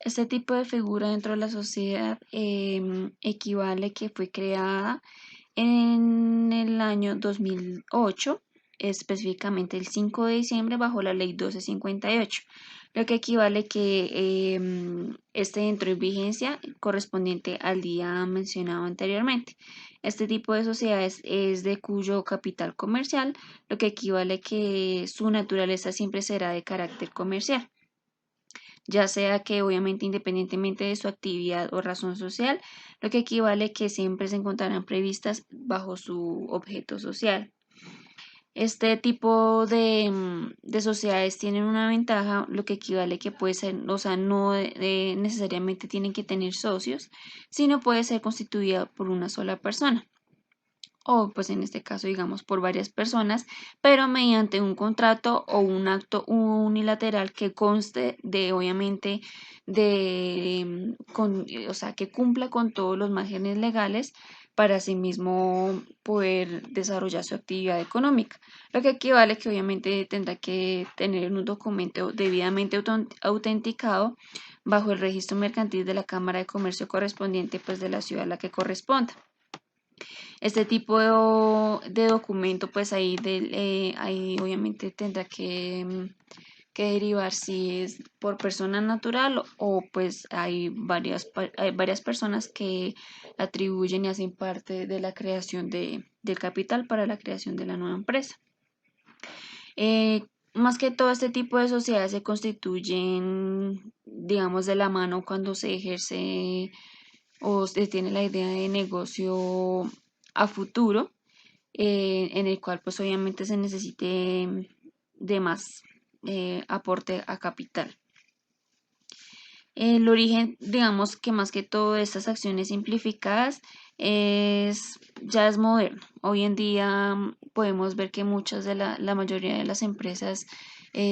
Este tipo de figura dentro de la sociedad equivale que fue creada en el año 2008, específicamente el 5 de diciembre, bajo la ley 1258, lo que equivale que entró en vigencia correspondiente al día mencionado anteriormente. Este tipo de sociedades es de cuyo capital comercial, lo que equivale que su naturaleza siempre será de carácter comercial, ya sea que obviamente independientemente de su actividad o razón social, lo que equivale que siempre se encontrarán previstas bajo su objeto social. Este tipo de sociedades tienen una ventaja, lo que equivale que puede ser, o sea, no necesariamente tienen que tener socios, sino puede ser constituida por una sola persona o pues en este caso digamos por varias personas, pero mediante un contrato o un acto unilateral que conste de obviamente o sea, que cumpla con todos los márgenes legales para asimismo poder desarrollar su actividad económica, lo que equivale que obviamente tendrá que tener un documento debidamente autenticado bajo el registro mercantil de la Cámara de Comercio correspondiente pues de la ciudad a la que corresponda. Este tipo de documento, pues ahí obviamente tendrá que derivar si es por persona natural o pues hay varias personas que atribuyen y hacen parte de la creación del capital para la creación de la nueva empresa. Más que todo este tipo de sociedades se constituyen, digamos, de la mano cuando se ejerce o se tiene la idea de negocio a futuro, en el cual pues obviamente se necesite de más aporte a capital. El origen, digamos que más que todo de estas acciones simplificadas ya es moderno. Hoy en día podemos ver que la mayoría de las empresas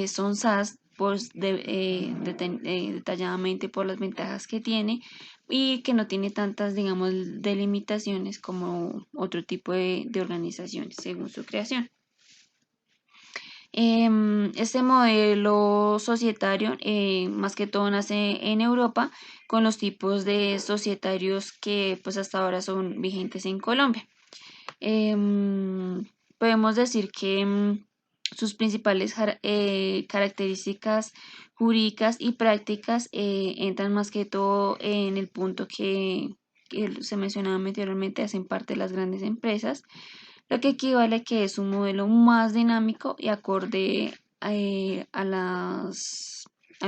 son SaaS pues, detalladamente por las ventajas que tiene y que no tiene tantas, digamos, delimitaciones como otro tipo de organizaciones según su creación. Este modelo societario más que todo nace en Europa con los tipos de societarios que pues hasta ahora son vigentes en Colombia. Podemos decir que sus principales características jurídicas y prácticas entran más que todo en el punto que se mencionaba anteriormente, hacen parte de las grandes empresas, lo que equivale a que es un modelo más dinámico y acorde a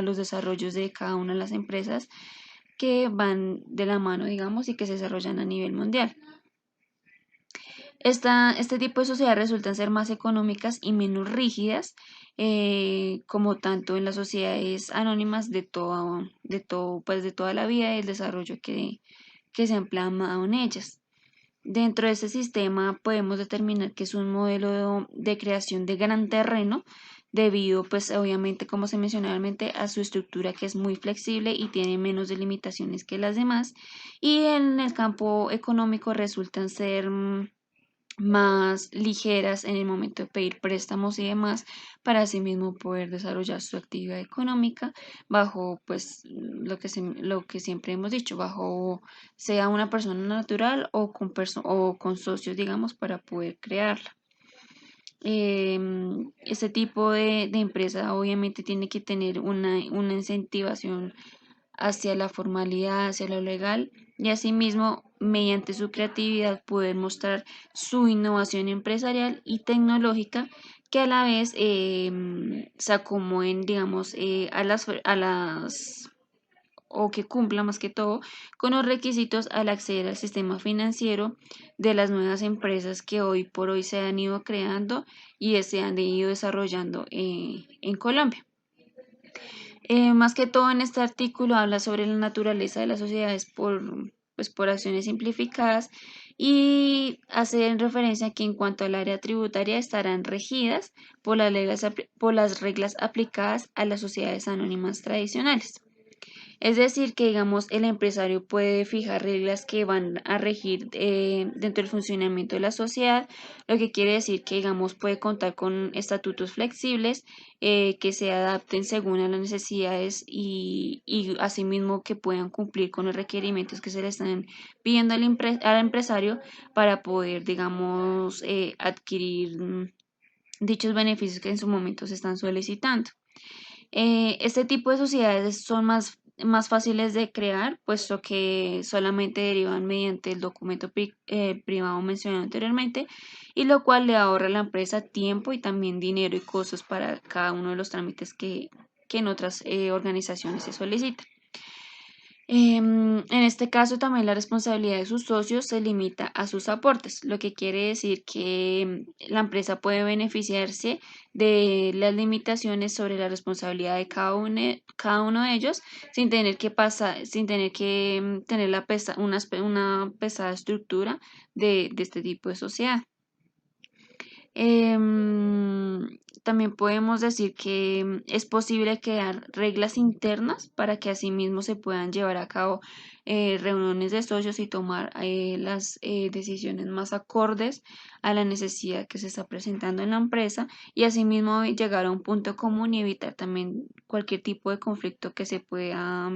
los desarrollos de cada una de las empresas que van de la mano, digamos, y que se desarrollan a nivel mundial. Este tipo de sociedades resultan ser más económicas y menos rígidas, como tanto en las sociedades anónimas pues de toda la vida y el desarrollo que se han plasmado en ellas. Dentro de ese sistema podemos determinar que es un modelo de creación de gran terreno debido, pues obviamente, como se mencionó anteriormente, a su estructura que es muy flexible y tiene menos delimitaciones que las demás. Y en el campo económico resultan ser más ligeras en el momento de pedir préstamos y demás para asimismo poder desarrollar su actividad económica bajo pues lo que siempre hemos dicho, bajo sea una persona natural o con socios digamos para poder crearla. Este tipo de empresa obviamente tiene que tener una incentivación hacia la formalidad, hacia lo legal y asimismo mediante su creatividad poder mostrar su innovación empresarial y tecnológica que a la vez se acomoden, digamos, a las o que cumpla más que todo con los requisitos al acceder al sistema financiero de las nuevas empresas que hoy por hoy se han ido creando y se han ido desarrollando en Colombia. Más que todo en este artículo habla sobre la naturaleza de las sociedades pues, por acciones simplificadas y hace referencia que en cuanto al área tributaria estarán regidas por las reglas aplicadas a las sociedades anónimas tradicionales. Es decir, que digamos el empresario puede fijar reglas que van a regir dentro del funcionamiento de la sociedad, lo que quiere decir que digamos puede contar con estatutos flexibles que se adapten según a las necesidades y asimismo que puedan cumplir con los requerimientos que se le están pidiendo al empresario para poder, digamos, adquirir dichos beneficios que en su momento se están solicitando. Este tipo de sociedades son más fáciles de crear, puesto que solamente derivan mediante el documento privado mencionado anteriormente, y lo cual le ahorra a la empresa tiempo y también dinero y costos para cada uno de los trámites que en otras organizaciones se solicitan. En este caso también la responsabilidad de sus socios se limita a sus aportes, lo que quiere decir que la empresa puede beneficiarse de las limitaciones sobre la responsabilidad de cada uno de ellos sin tener que tener una pesada estructura de este tipo de sociedad. También podemos decir que es posible crear reglas internas para que asimismo se puedan llevar a cabo reuniones de socios y tomar las decisiones más acordes a la necesidad que se está presentando en la empresa y asimismo llegar a un punto común y evitar también cualquier tipo de conflicto que se pueda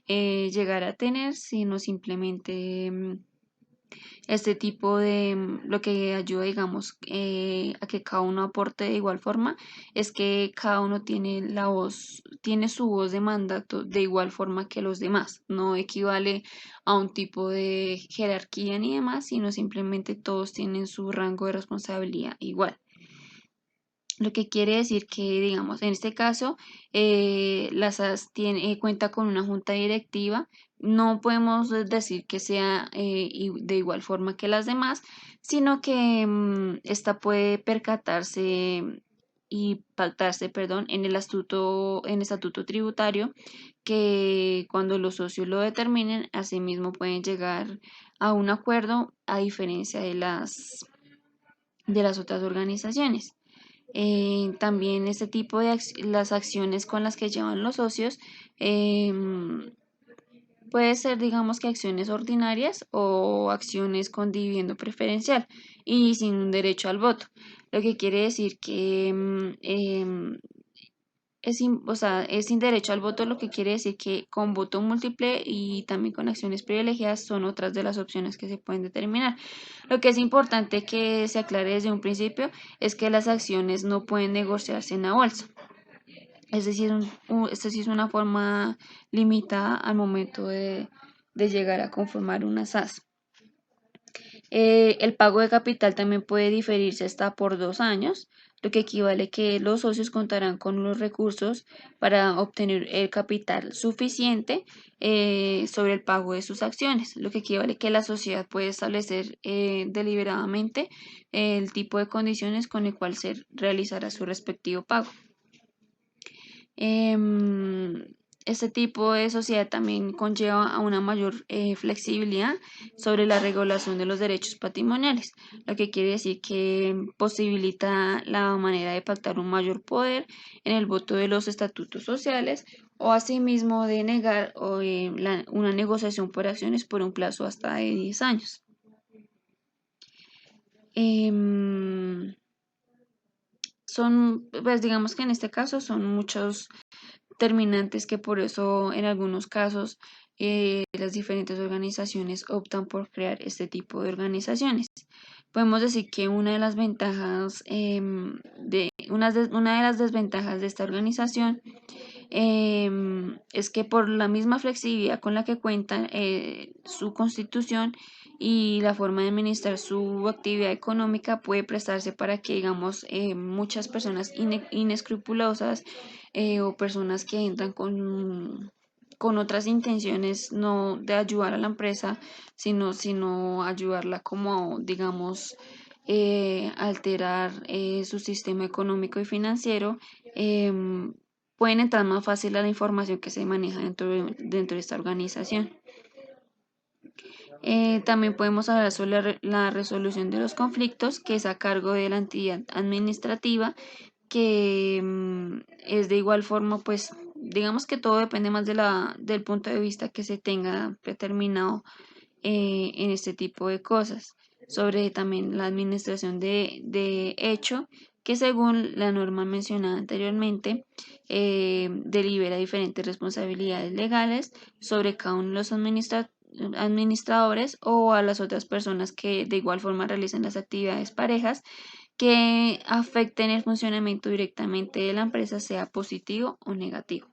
llegar a tener, sino simplemente este tipo de lo que ayuda, digamos, a que cada uno aporte de igual forma, es que cada uno tiene tiene su voz de mandato de igual forma que los demás. No equivale a un tipo de jerarquía ni demás, sino simplemente todos tienen su rango de responsabilidad igual. Lo que quiere decir que, digamos, en este caso, la SAS cuenta con una junta directiva. No podemos decir que sea de igual forma que las demás, sino que esta puede percatarse y pactarse, perdón, en el estatuto tributario, que cuando los socios lo determinen, asimismo pueden llegar a un acuerdo a diferencia de las otras organizaciones. También este tipo de las acciones con las que llevan los socios puede ser, digamos, que acciones ordinarias o acciones con dividendo preferencial y sin un derecho al voto, lo que quiere decir que o sea, es sin derecho al voto, lo que quiere decir que con voto múltiple y también con acciones privilegiadas son otras de las opciones que se pueden determinar. Lo que es importante que se aclare desde un principio es que las acciones no pueden negociarse en la bolsa. Es decir, esta sí es una forma limitada al momento de llegar a conformar una SAS. El pago de capital también puede diferirse hasta por 2 años, lo que equivale que los socios contarán con los recursos para obtener el capital suficiente sobre el pago de sus acciones, lo que equivale que la sociedad puede establecer deliberadamente el tipo de condiciones con el cual se realizará su respectivo pago. Este tipo de sociedad también conlleva a una mayor flexibilidad sobre la regulación de los derechos patrimoniales, lo que quiere decir que posibilita la manera de pactar un mayor poder en el voto de los estatutos sociales o asimismo de negar una negociación por acciones por un plazo hasta de 10 años. Pues digamos que en este caso son muchos terminantes que por eso en algunos casos las diferentes organizaciones optan por crear este tipo de organizaciones. Podemos decir que una de las ventajas una de las desventajas de esta organización es que por la misma flexibilidad con la que cuenta su constitución y la forma de administrar su actividad económica puede prestarse para que, digamos, muchas personas inescrupulosas o personas que entran con otras intenciones no de ayudar a la empresa, sino ayudarla como, digamos, alterar su sistema económico y financiero, pueden entrar más fácil a la información que se maneja dentro de esta organización. También podemos hablar sobre la resolución de los conflictos, que es a cargo de la entidad administrativa, que es de igual forma, pues, digamos que todo depende más del punto de vista que se tenga determinado en este tipo de cosas. Sobre también la administración de hecho, que según la norma mencionada anteriormente, delibera diferentes responsabilidades legales sobre cada uno de los administradores o a las otras personas que de igual forma realizan las actividades parejas que afecten el funcionamiento directamente de la empresa, sea positivo o negativo.